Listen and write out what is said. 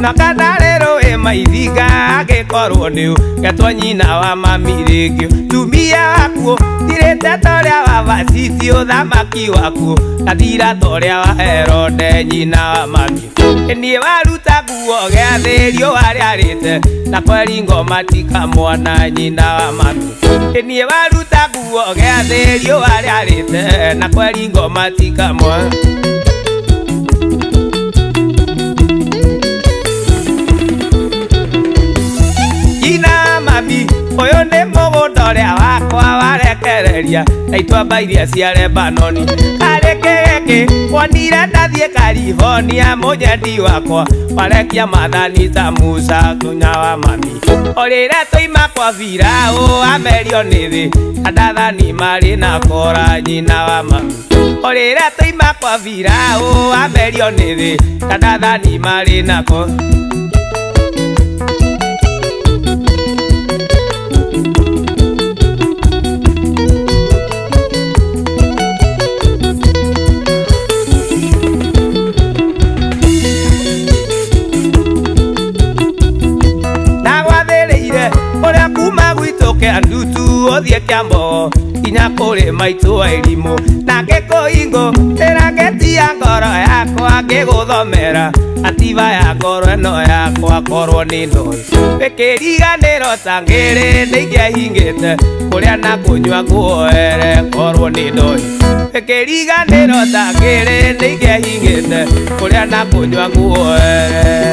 Nakadalero maithiga agikorwo niu getwa nyina wa mami ringi tumia wakuo tirite toria wa vasisi uthamaki wakuo gathira toria wa Herode nyina wa mami nie waruta nguo giathirio wariarite na kweri ngoma tika mwana nyina wa mami nie waruta nguo giathirio wariarite na kweri ngoma tika mwana oyo nĩ mũgũnda ũrĩa wakwa warekereria na itwamba iria cia Lebanoni harĩ kĩgĩkĩ wonire ndathiĩ California mũnyendi wakwa warekia maathani ta Musa tunya wa mami o rĩrĩa tũima kwa Firaũ amerio nĩ thĩ andathani marĩ na kora nyina wa mami o rĩrĩa tũima kwa Firaũ amerio nĩ thĩ andathani marĩ na kora andutu othie kiambo inya kuri maitu airimu na ngikuingo irangeti ya ngoro yakwa ngiguthomera ativa ya ngoro eno yakwa korwo ni ndoi ikiriganiro tangiri ningehingite kuria na kunywa nguoere korwo ni ndoi ikiriganiro tangiri ningehingite kuria na kunywa nguoere